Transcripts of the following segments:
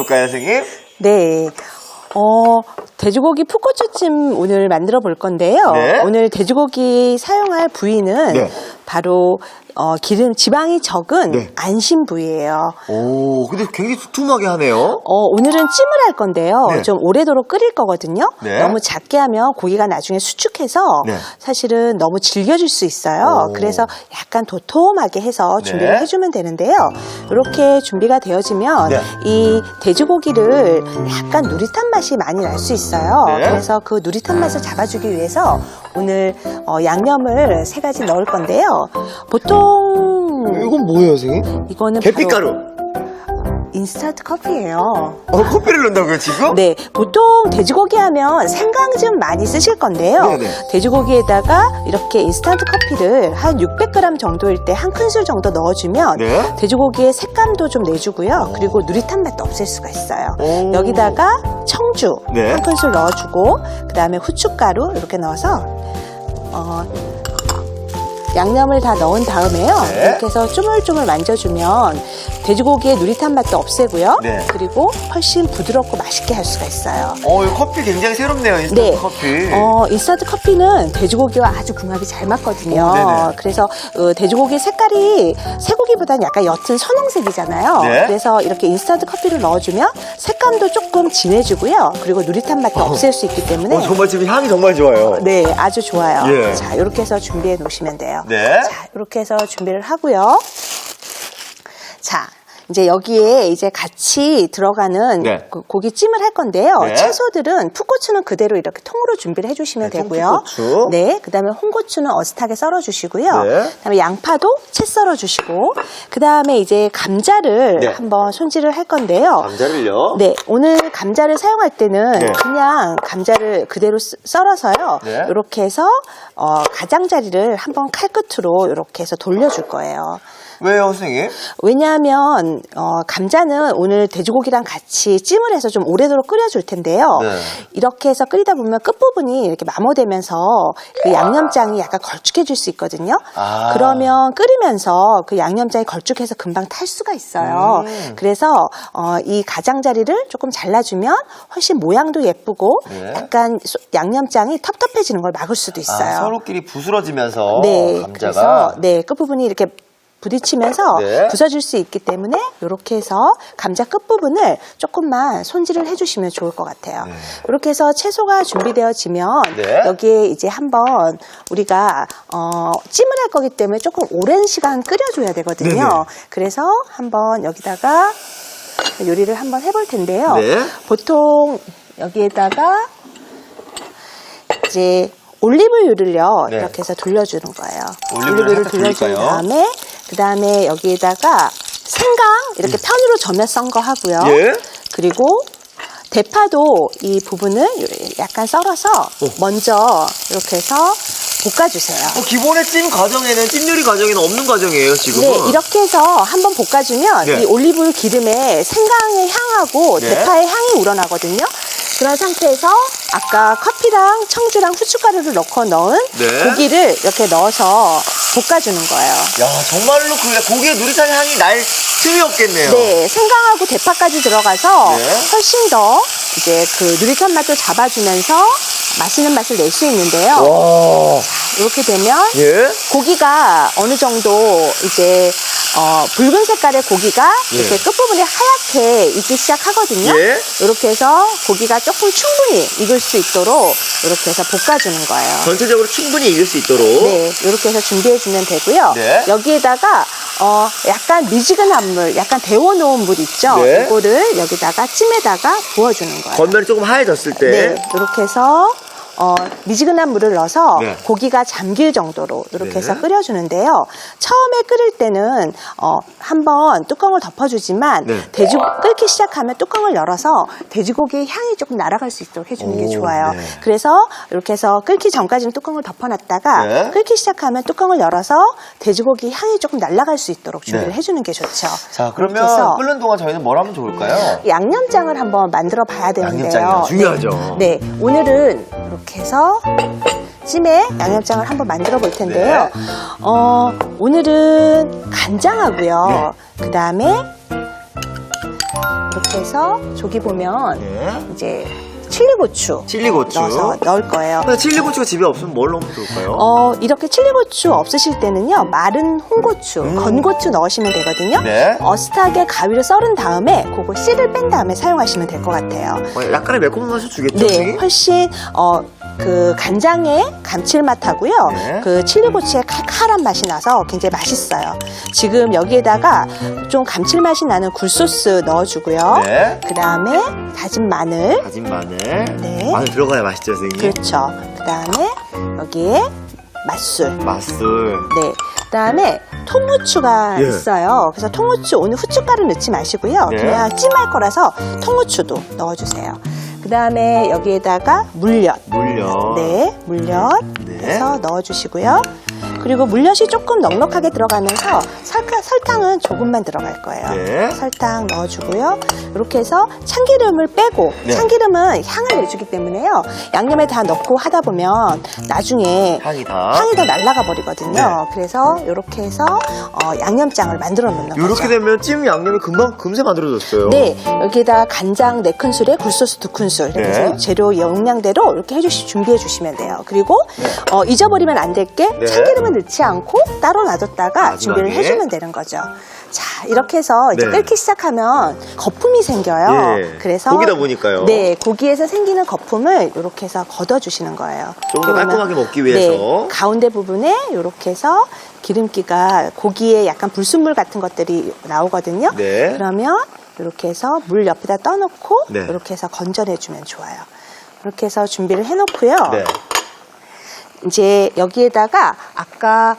볼까요, 선생님? 네. 돼지고기 풋고추찜 오늘 만들어 볼 건데요. 네. 오늘 돼지고기 사용할 부위는 네. 바로 지방이 적은 네. 안심 부위예요. 오, 근데 굉장히 두툼하게 하네요. 오늘은 찜을 할 건데요. 네. 좀 오래도록 끓일 거거든요. 네. 너무 작게 하면 고기가 나중에 수축해서 네. 사실은 너무 질겨질 수 있어요. 오. 그래서 약간 도톰하게 해서 준비를 네. 해주면 되는데요. 이렇게 준비가 되어지면 네. 이 돼지고기를 약간 누릿한 맛이 많이 날 수 있어요. 네. 그래서 그 누릿한 맛을 잡아주기 위해서 오늘 양념을 3가지 넣을 건데요. 보통 이건 뭐예요, 선생님? 이거는 계피가루. 바로 인스턴트 커피예요. 커피를 넣는다고요, 지금? 네, 보통 돼지고기 하면 생강즙 많이 쓰실 건데요. 네네. 돼지고기에다가 이렇게 인스턴트 커피를 한 600g 정도일 때 한 큰술 정도 넣어주면 네. 돼지고기의 색감도 좀 내주고요. 그리고 누릿한 맛도 없앨 수가 있어요. 오. 여기다가 청주 네. 한 큰술 넣어주고 그 다음에 후춧가루 이렇게 넣어서 양념을 다 넣은 다음에요. 네. 이렇게 해서 쪼물쪼물 만져주면 돼지고기의 누릿한 맛도 없애고요. 네. 그리고 훨씬 부드럽고 맛있게 할 수가 있어요. 이 커피 굉장히 새롭네요, 인스턴트 네. 커피. 인스턴트 커피는 돼지고기와 아주 궁합이 잘 맞거든요. 네네. 그래서 돼지고기 색깔이 쇠고기보다는 약간 옅은 선홍색이잖아요. 네. 그래서 이렇게 인스턴트 커피를 넣어주면 색감도 조금 진해지고요. 그리고 누릿한 맛도 없앨 수 있기 때문에 정말 지금 향이 정말 좋아요. 네, 아주 좋아요. 예. 자, 이렇게 해서 준비해 놓으시면 돼요. 네. 자, 이렇게 해서 준비를 하고요. 자, 이제 여기에 이제 같이 들어가는 네. 고기찜을 할 건데요. 네. 채소들은 풋고추는 그대로 이렇게 통으로 준비를 해주시면 네, 되고요. 통풋고추. 네, 그다음에 홍고추는 어슷하게 썰어주시고요. 네. 그다음에 양파도 채 썰어주시고, 그다음에 이제 감자를 네. 한번 손질을 할 건데요. 감자를요? 네, 오늘 감자를 사용할 때는 네. 그냥 감자를 그대로 썰어서요. 네. 이렇게 해서 가장자리를 한번 칼끝으로 이렇게 해서 돌려줄 거예요. 왜요, 선생님? 왜냐하면 감자는 오늘 돼지고기랑 같이 찜을 해서 좀 오래도록 끓여줄 텐데요. 네. 이렇게 해서 끓이다 보면 끝부분이 이렇게 마모되면서 그 양념장이 약간 걸쭉해질 수 있거든요. 아. 그러면 끓이면서 그 양념장이 걸쭉해서 금방 탈 수가 있어요. 그래서 이 가장자리를 조금 잘라주면 훨씬 모양도 예쁘고 네. 약간 양념장이 텁텁해지는 걸 막을 수도 있어요. 서로끼리 부스러지면서 네, 감자가. 그래서 네 끝부분이 이렇게 부딪히면서 네. 부서질 수 있기 때문에 이렇게 해서 감자 끝부분을 조금만 손질을 해주시면 좋을 것 같아요. 이렇게 해서 채소가 준비되어지면 네. 여기에 이제 한번 우리가 찜을 할 거기 때문에 조금 오랜 시간 끓여줘야 되거든요. 네네. 그래서 한번 여기다가 요리를 한번 해볼 텐데요. 네. 보통 여기에다가 이제 올리브유를요 네. 이렇게 해서 돌려주는 거예요. 올리브유를 살짝 돌려준 돌릴까요? 다음에 그 다음에 여기에다가 생강 이렇게 편으로 저며 썬 거 하고요. 예. 그리고 대파도 이 부분을 약간 썰어서 먼저 이렇게 해서 볶아주세요. 기본의 찜 요리 과정에는 없는 과정이에요, 지금은. 네, 이렇게 해서 한번 볶아주면 네. 이 올리브유 기름에 생강의 향하고 네. 대파의 향이 우러나거든요. 그런 상태에서 아까 커피랑 청주랑 후춧가루를 넣은 네. 고기를 이렇게 넣어서 볶아주는 거예요. 야, 정말로 고기의 누릿한 향이 날 틈이 없겠네요. 네, 생강하고 대파까지 들어가서 네. 훨씬 더 이제 그 누릿한 맛도 잡아주면서 맛있는 맛을 낼 수 있는데요. 와. 이렇게 되면 예. 고기가 어느 정도 이제 붉은 색깔의 고기가 예. 이렇게 끝부분이 하얗게 익기 시작하거든요. 예. 이렇게 해서 고기가 조금 충분히 익을 수 있도록 이렇게 해서 볶아주는 거예요. 전체적으로 충분히 익을 수 있도록. 네, 이렇게 해서 준비해주면 되고요. 네. 여기에다가 약간 미지근한 물, 약간 데워놓은 물 있죠? 네. 이거를 여기다가 찜에다가 부어주는 거예요. 겉면이 조금 하얘졌을 때. 네, 이렇게 해서 미지근한 물을 넣어서 네. 고기가 잠길 정도로 이렇게 네. 해서 끓여주는데요. 처음에 끓일 때는 한번 뚜껑을 덮어주지만 네. 끓기 시작하면 뚜껑을 열어서 돼지고기의 향이 조금 날아갈 수 있도록 해주는 게 오, 좋아요. 네. 그래서 이렇게 해서 끓기 전까지는 뚜껑을 덮어놨다가 네. 끓기 시작하면 뚜껑을 열어서 돼지고기 향이 조금 날아갈 수 있도록 준비를 네. 해주는 게 좋죠. 자, 이렇게 그러면 해서 끓는 동안 저희는 뭘 하면 좋을까요? 양념장을 한번 만들어 봐야 되는데요. 양념장이요. 중요하죠. 네, 오늘은 이렇게 해서 찜에 양념장을 한번 만들어 볼 텐데요. 오늘은 간장하고요. 그 다음에 이렇게 해서 저기 보면 네. 이제 칠리고추 칠리고추. 넣어서 넣을 거예요. 근데 칠리고추가 집에 없으면 뭘 넣으면 좋을까요? 이렇게 칠리고추 없으실 때는요, 마른 홍고추, 건고추 넣으시면 되거든요. 네. 어슷하게 가위로 썰은 다음에 그거 씨를 뺀 다음에 사용하시면 될 것 같아요. 약간의 매콤한 맛을 주겠죠? 네, 선생님? 훨씬 그 간장의 감칠맛하고요, 네. 그 칠리고추의 칼칼한 맛이 나서 굉장히 맛있어요. 지금 여기에다가 좀 감칠맛이 나는 굴소스 넣어주고요. 네. 그 다음에 다진 마늘. 다진 마늘. 네. 마늘 들어가야 맛있죠, 선생님? 그렇죠. 그 다음에 여기에 맛술. 맛술. 네. 그다음에 통후추가 예. 있어요. 그래서 통후추 오늘 후춧가루 넣지 마시고요. 네. 그냥 찜할 거라서 통후추도 넣어주세요. 그다음에 여기에다가 물엿. 물엿. 네, 물엿 네. 해서 넣어주시고요. 그리고 물엿이 조금 넉넉하게 들어가면서 설탕은 조금만 들어갈 거예요. 네. 설탕 넣어주고요. 이렇게 해서 참기름을 빼고, 네. 참기름은 향을 내주기 때문에요. 양념에 다 넣고 하다 보면 나중에 향이 다. 날아가 버리거든요. 네. 그래서 이렇게 해서 양념장을 만들어 놓는 거죠. 이렇게 되면 찜 양념이 금세 만들어졌어요. 네, 여기에다 간장 4큰술에 굴소스 2큰술 이렇게 네. 해서 재료 용량대로 이렇게 준비해 주시면 돼요. 그리고 잊어버리면 안 될 게 네. 참기름은 넣지 않고 따로 놔뒀다가 마지막에. 준비를 해주면 되는 거죠. 자, 이렇게 해서 이제 네. 끓기 시작하면 거품이 생겨요. 예. 그래서 고기다 보니까요. 네, 고기에서 생기는 거품을 이렇게 해서 걷어주시는 거예요. 좀 더 그러면 깔끔하게 먹기 위해서. 네, 가운데 부분에 이렇게 해서 기름기가 고기에 약간 불순물 같은 것들이 나오거든요. 네. 그러면 이렇게 해서 물 옆에다 떠놓고 네. 이렇게 해서 건져내주면 좋아요. 이렇게 해서 준비를 해놓고요. 네. 이제 여기에다가 아까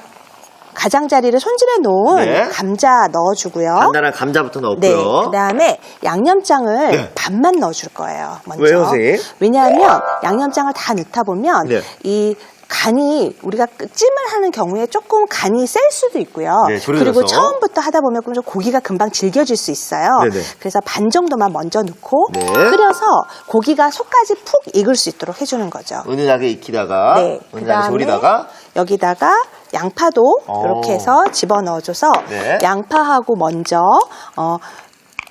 가장자리를 손질해 놓은 네. 감자 넣어주고요. 간단한 감자부터 넣었고요. 네, 그 다음에 양념장을 네. 반만 넣어줄 거예요. 먼저. 왜요, 선생님? 왜냐하면 양념장을 다 넣다 보면 네. 이 간이 우리가 찜을 하는 경우에 조금 간이 셀 수도 있고요. 네, 조리져서. 그리고 처음부터 하다 보면 좀 고기가 금방 질겨질 수 있어요. 네네. 그래서 반 정도만 먼저 넣고 네. 끓여서 고기가 속까지 푹 익을 수 있도록 해주는 거죠. 은은하게 익히다가, 네, 은은하게 그다음에 조리다가, 여기다가 양파도 이렇게 해서 집어넣어줘서 네. 양파하고 먼저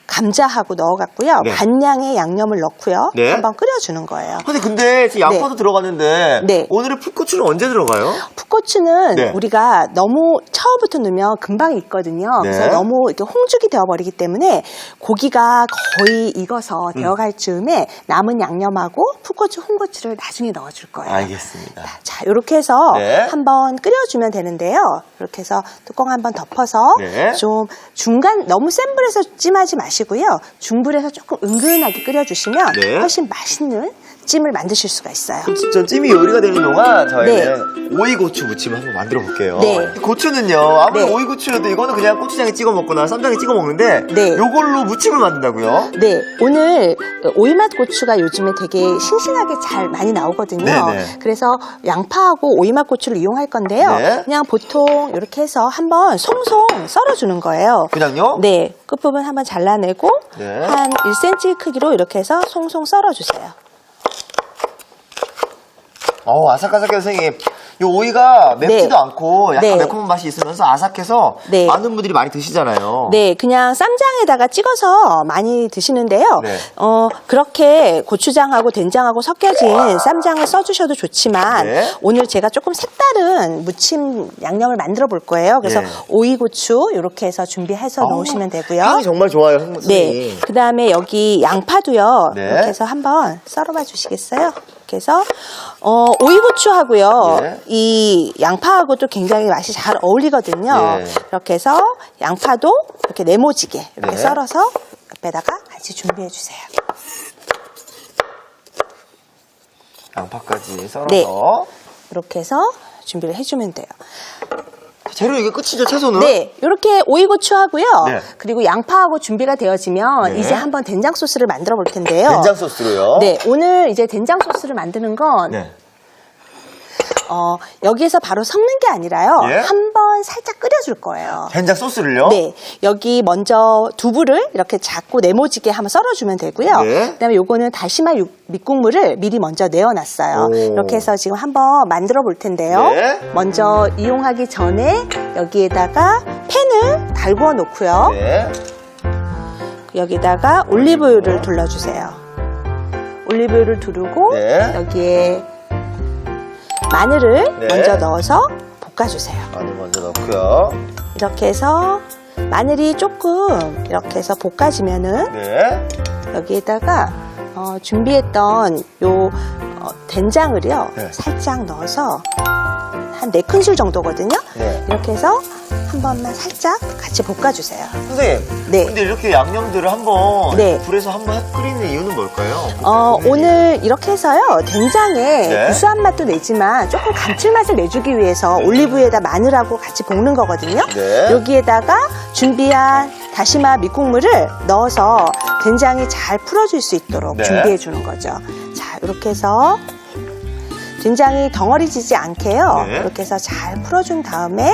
감자하고 넣어갖고요. 네. 반량의 양념을 넣고요. 네. 한번 끓여주는 거예요. 근데 지금 양파도 들어갔는데 네. 오늘의 풋고추는 언제 들어가요? 풋고추는 네. 우리가 너무 처음부터 넣으면 금방 익거든요. 네. 그래서 너무 이렇게 홍죽이 되어버리기 때문에 고기가 거의 익어서 되어갈 즈음에 남은 양념하고 풋고추, 홍고추를 나중에 넣어줄 거예요. 알겠습니다. 자, 이렇게 해서 네. 한번 끓여주면 되는데요. 이렇게 해서 뚜껑 한번 덮어서 네. 좀 중간, 너무 센 불에서 찜하지 마시고요. 중불에서 조금 은근하게 끓여주시면 네. 훨씬 맛있는 찜을 만드실 수가 있어요. 전 찜이 요리가 되는 동안 저희는 오이고추 무침을 한번 만들어 볼게요. 네. 고추는요, 아무리 네. 오이고추여도 이거는 그냥 고추장에 찍어 먹거나 쌈장에 찍어 먹는데 네. 요걸로 무침을 만든다고요? 네, 오늘 오이맛 고추가 요즘에 되게 싱싱하게 잘 많이 나오거든요. 네네. 그래서 양파하고 오이맛 고추를 이용할 건데요. 네. 그냥 보통 이렇게 해서 한번 송송 썰어주는 거예요. 그냥요? 네, 끝부분 한번 잘라내고 네. 한 1cm 크기로 이렇게 해서 송송 썰어주세요. 아삭아삭해요, 선생님. 이 오이가 맵지도 네. 않고 약간 네. 매콤한 맛이 있으면서 아삭해서 네. 많은 분들이 많이 드시잖아요. 네, 그냥 쌈장에다가 찍어서 많이 드시는데요. 네. 그렇게 고추장하고 된장하고 섞여진 쌈장을 써주셔도 좋지만 네. 오늘 제가 조금 색다른 무침 양념을 만들어 볼 거예요. 그래서 네. 오이고추 이렇게 해서 준비해서 넣으시면 되고요. 향이 정말 좋아요, 선생님. 네, 그 다음에 여기 양파도요. 네. 이렇게 해서 한번 썰어봐 주시겠어요? 이렇게 해서 오이고추하고요. 네. 이 양파하고도 굉장히 맛이 잘 어울리거든요. 네. 이렇게 해서 양파도 이렇게 네모지게 이렇게 네. 썰어서 옆에다가 같이 준비해 주세요. 양파까지 썰어서. 네. 이렇게 해서 준비를 해주면 돼요. 재료 이게 끝이죠, 채소는? 네, 이렇게 오이고추하고요. 네. 그리고 양파하고 준비가 되어지면 네. 이제 한번 된장 소스를 만들어 볼 텐데요. 된장 소스로요? 네, 오늘 이제 된장 소스를 만드는 건 네. 여기에서 바로 섞는 게 아니라요. 예? 한번 살짝 끓여줄 거예요. 된장 소스를요? 네, 여기 먼저 두부를 이렇게 작고 네모지게 한번 썰어주면 되고요. 네. 그다음에 요거는 다시마 밑국물을 미리 먼저 내어놨어요. 오. 이렇게 해서 지금 한번 만들어 볼 텐데요. 네. 먼저 이용하기 전에 여기에다가 팬을 달구어 놓고요. 네. 여기다가 올리브유를 둘러주세요. 올리브유를 두르고 네. 여기에 마늘을 네. 먼저 넣어서 볶아주세요. 마늘 먼저 넣고요. 이렇게 해서 마늘이 조금 이렇게 해서 볶아지면은 네. 여기에다가 준비했던 요 된장을요 네. 살짝 넣어서 한 4큰술 정도거든요. 네. 이렇게 해서 한 번만 살짝 같이 볶아주세요. 선생님. 네. 근데 이렇게 양념들을 한번 네. 불에서 한번 끓이는 이유는 뭘까요? 오늘 이렇게 해서요 된장에 네. 구수한 맛도 내지만 조금 감칠맛을 내주기 위해서 올리브유에다 마늘하고 같이 볶는 거거든요. 네. 여기에다가 준비한 다시마 밑국물을 넣어서 된장이 잘 풀어줄 수 있도록 네. 준비해 주는 거죠. 자, 이렇게 해서 된장이 덩어리지지 않게요. 네. 이렇게 해서 잘 풀어준 다음에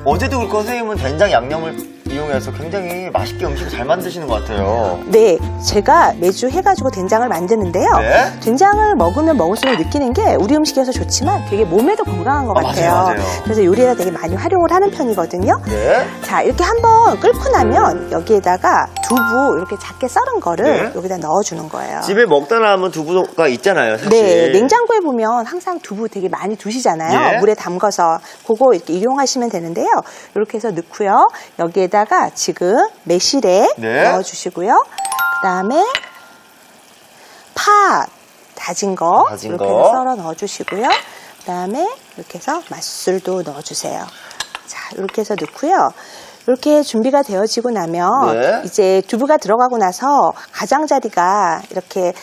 어제도 그렇고 선생님은 된장 양념을 이용해서 굉장히 맛있게 음식을 잘 만드시는 것 같아요. 네, 제가 매주 해가지고 된장을 만드는데요. 네. 된장을 먹으면 먹을수록 느끼는 게 우리 음식에서 좋지만 되게 몸에도 건강한 것 같아요. 맞아요. 그래서 요리에다 되게 많이 활용을 하는 편이거든요. 네. 자, 이렇게 한번 끓고 나면 여기에다가 두부 이렇게 작게 썰은 거를 네. 여기다 넣어주는 거예요. 집에 먹다 남은 두부가 있잖아요, 사실. 네, 냉장고에 보면 항상 두부 되게 많이 두시잖아요. 예. 물에 담가서 그거 이렇게 이용하시면 되는데요. 이렇게 해서 넣고요. 여기에다가 지금 매실에 네. 넣어주시고요. 그다음에 파 다진 거 다진 이렇게 거. 해서 썰어 넣어주시고요. 그다음에 이렇게 해서 맛술도 넣어주세요. 자, 이렇게 해서 넣고요. 이렇게 준비가 되어지고 나면 네. 이제 두부가 들어가고 나서 가장자리가 이렇게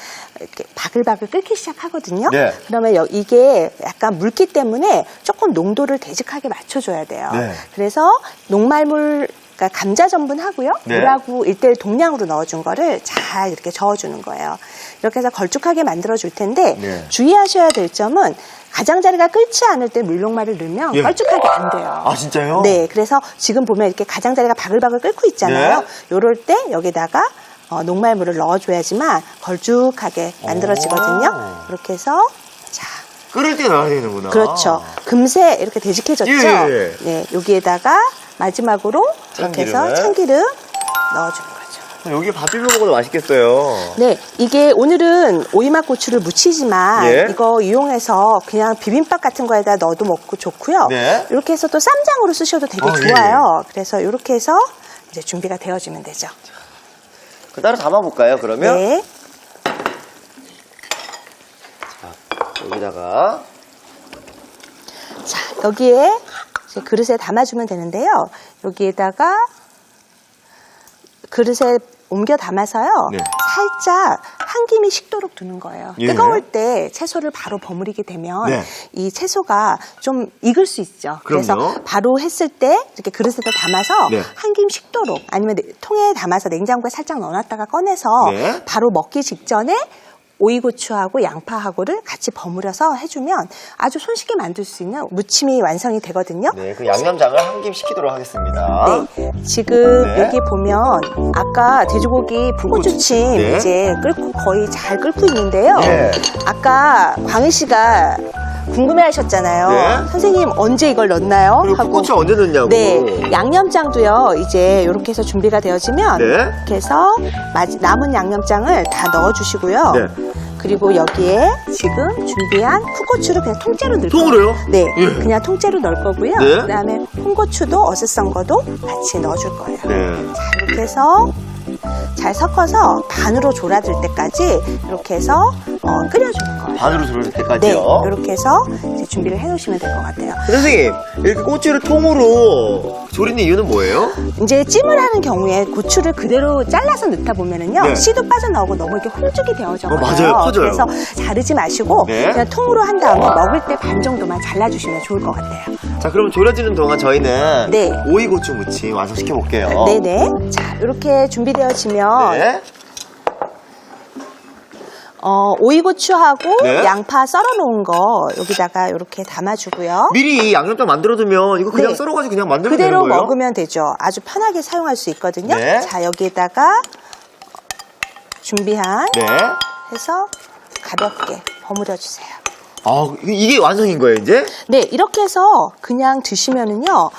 바글바글 끓기 시작하거든요. 네. 그러면 이게 약간 물기 때문에 조금 농도를 되직하게 맞춰줘야 돼요. 네. 그래서 녹말물 그러니까 감자 전분하고요. 네. 물하고 1:1 동량으로 넣어준 거를 잘 이렇게 저어주는 거예요. 이렇게 해서 걸쭉하게 만들어줄 텐데 네. 주의하셔야 될 점은 가장자리가 끓지 않을 때 물녹말을 넣으면 예. 걸쭉하게 안 돼요. 아, 진짜요? 네, 그래서 지금 보면 이렇게 가장자리가 바글바글 끓고 있잖아요. 네. 요럴 때 여기다가 녹말물을 넣어줘야지만 걸쭉하게 만들어지거든요. 오. 이렇게 해서 자, 끓을 때 넣어야 되는구나. 그렇죠. 금세 이렇게 되직해졌죠. 예. 네, 여기에다가 마지막으로 이렇게 해서 참기름을. 참기름 넣어주는 거죠. 여기 밥 비벼 먹어도 맛있겠어요. 네, 이게 오늘은 오이맛 고추를 무치지만 예. 이거 이용해서 그냥 비빔밥 같은 거에다 넣어도 먹고 좋고요. 네. 이렇게 해서 또 쌈장으로 쓰셔도 되게 예. 좋아요. 그래서 이렇게 해서 이제 준비가 되어지면 되죠. 그 따로 담아볼까요, 그러면? 네. 여기다가. 자, 여기에 이제 그릇에 담아주면 되는데요. 여기에다가 그릇에 옮겨 담아서요. 네. 살짝 한 김이 식도록 두는 거예요. 예. 뜨거울 때 채소를 바로 버무리게 되면 네. 이 채소가 좀 익을 수 있죠. 그래서 그럼요. 바로 했을 때 이렇게 그릇에다 담아서 네. 한 김 식도록 아니면 통에 담아서 냉장고에 살짝 넣어놨다가 꺼내서 네. 바로 먹기 직전에 오이고추하고 양파하고를 같이 버무려서 해주면 아주 손쉽게 만들 수 있는 무침이 완성이 되거든요. 네, 그 양념장을 한 김 식히도록 하겠습니다. 네, 지금 네. 여기 보면 아까 돼지고기 푸고추찜 네. 이제 끓고 거의 잘 끓고 있는데요. 네. 아까 광희 씨가 궁금해하셨잖아요. 네. 선생님 언제 이걸 넣나요? 그리고 풋고추 언제 넣냐고. 네, 양념장도요. 이제 이렇게 해서 준비가 되어지면 네. 이렇게 해서 남은 양념장을 다 넣어주시고요. 네. 그리고 여기에 지금 준비한 풋고추를 그냥 통째로 넣을 거예요. 통으로요? 네, 예. 그냥 통째로 넣을 거고요. 네. 그다음에 홍고추도 어슷 썬 거도 같이 넣어줄 거예요. 네. 자, 이렇게 해서 잘 섞어서 반으로 졸아들 때까지 이렇게 해서 끓여주는 거예요. 반으로 졸을 네, 때까지요. 이렇게 해서 이제 준비를 해놓으시면 될 것 같아요. 선생님, 이렇게 고추를 통으로 조리는 이유는 뭐예요? 이제 찜을 하는 경우에 고추를 그대로 잘라서 넣다 보면은요 네. 씨도 빠져나오고 너무 이렇게 홀쭉이 되어져요. 맞아요. 커져요. 그래서 자르지 마시고 네. 그냥 통으로 한 다음에 먹을 때 반 정도만 잘라주시면 좋을 것 같아요. 자, 그럼 졸여지는 동안 저희는 네. 오이고추 무침 완성시켜 볼게요. 네네. 자, 이렇게 준비되어지면 네. 오이고추하고 네. 양파 썰어놓은 거 여기다가 이렇게 담아주고요. 미리 이 양념장 만들어두면 이거 그냥 네. 썰어가지고 그냥 만들면 되는 그대로 거예요? 먹으면 되죠. 아주 편하게 사용할 수 있거든요. 네. 자, 여기에다가 준비한 네. 해서 가볍게 버무려 주세요. 아, 이게 완성인 거예요, 이제? 네, 이렇게 해서 그냥 드시면은요,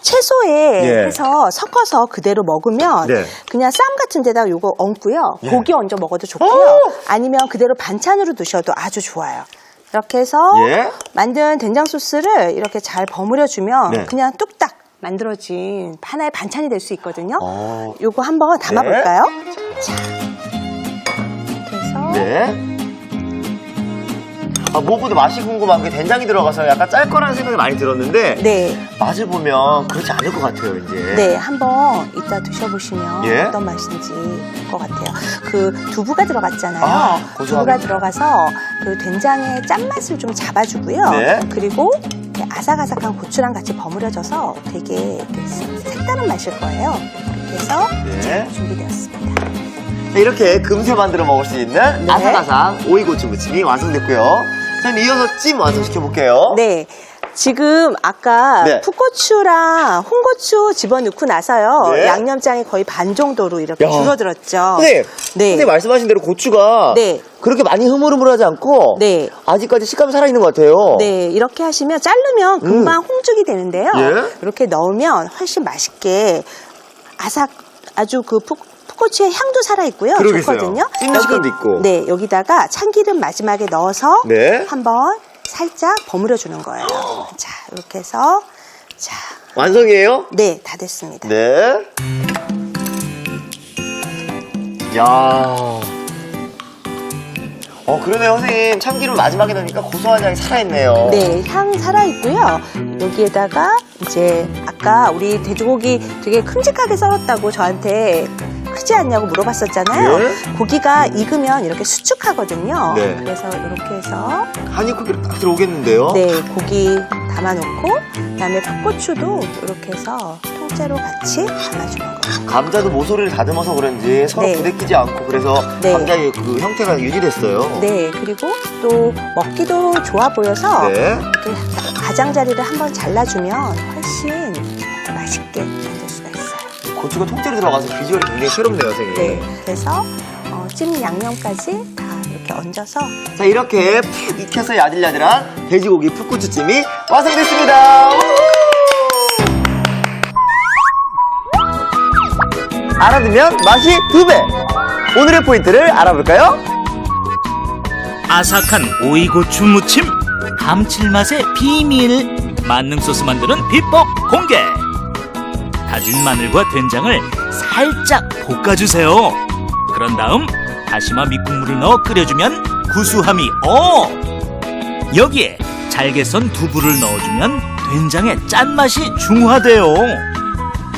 채소에 예. 해서 섞어서 그대로 먹으면 네. 그냥 쌈 같은 데다가 요거 얹고요. 예. 고기 얹어 먹어도 좋고요. 오! 아니면 그대로 반찬으로 드셔도 아주 좋아요. 이렇게 해서 예. 만든 된장 소스를 이렇게 잘 버무려 주면 네. 그냥 뚝딱 만들어진 하나의 반찬이 될 수 있거든요. 어. 요거 한번 담아 네. 볼까요? 자. 이렇게 해서 네. 무엇보다 맛이 궁금한 게 된장이 들어가서 약간 짤 거라는 생각이 많이 들었는데 네. 맛을 보면 그렇지 않을 것 같아요, 이제. 네, 한번 이따 드셔보시면 예? 어떤 맛인지 알 것 같아요. 그 두부가 들어갔잖아요. 아, 고소하게. 두부가 들어가서 그 된장의 짠맛을 좀 잡아주고요. 네. 그리고 이렇게 아삭아삭한 고추랑 같이 버무려져서 되게 이렇게 색다른 맛일 거예요. 이렇게 해서 네. 준비되었습니다. 자, 이렇게 금세 만들어 먹을 수 있는 네. 아삭아삭 오이고추 무침이 완성됐고요. 자, 이어서 찜 완성시켜 볼게요. 네. 지금 아까 네. 풋고추랑 홍고추 집어넣고 나서요. 네. 양념장이 거의 반 정도로 이렇게 야. 줄어들었죠. 선생님, 네. 선생님 말씀하신 대로 고추가 네. 그렇게 많이 흐물흐물하지 않고 네. 아직까지 식감이 살아있는 것 같아요. 네, 이렇게 하시면 자르면 금방 홍죽이 되는데요. 예. 이렇게 넣으면 훨씬 맛있게 아주 그 풋고추의 향도 살아있고요. 그러겠어요. 좋거든요. 씹는 식감도 있고. 네, 여기다가 참기름 마지막에 넣어서 네. 한번 살짝 버무려 주는 거예요. 자, 이렇게 해서 자, 완성이에요? 네, 다 됐습니다. 네. 야. 그러네요, 선생님. 참기름 마지막에 넣으니까 고소한 향이 살아있네요. 네, 향 살아있고요. 여기에다가 이제 아까 우리 돼지고기 되게 큼직하게 썰었다고 저한테 크지 않냐고 물어봤었잖아요. 네. 고기가 익으면 이렇게 수축하거든요. 네. 그래서 이렇게 해서 한입 크기로 딱 들어오겠는데요? 네, 고기 담아놓고 그다음에 풋고추도 이렇게 해서 통째로 같이 담아주는 거예요. 감자도 모서리를 다듬어서 그런지 서로 네. 부대끼지 않고 그래서 네. 감자의 그 형태가 유지됐어요. 네, 그리고 또 먹기도 좋아 보여서 네. 이렇게 가장자리를 한번 잘라주면 훨씬 맛있게 만들 수가 있어요. 고추가 통째로 들어가서 비주얼이 굉장히 새롭네요, 선생님. 네, 그래서 찜 양념까지 다 이렇게 얹어서 자, 이렇게 푹 익혀서 야들야들한 돼지고기 풋고추찜이 완성됐습니다. 알아두면 맛이 2배. 오늘의 포인트를 알아볼까요? 아삭한 오이고추 무침, 감칠맛의 비밀, 만능 소스 만드는 비법 공개. 다진 마늘과 된장을 살짝 볶아주세요. 그런 다음 다시마 밑국물을 넣어 끓여주면 구수함이 여기에 잘게 썬 두부를 넣어주면 된장의 짠맛이 중화돼요.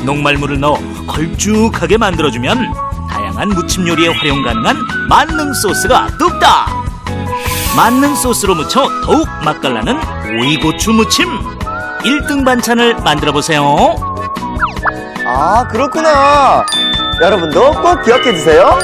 녹말물을 넣어 걸쭉하게 만들어주면 다양한 무침 요리에 활용 가능한 만능 소스가 뚝딱. 만능 소스로 무쳐 더욱 맛깔나는 오이고추 무침, 1등 반찬을 만들어보세요. 아, 그렇구나. 여러분도 꼭 기억해주세요.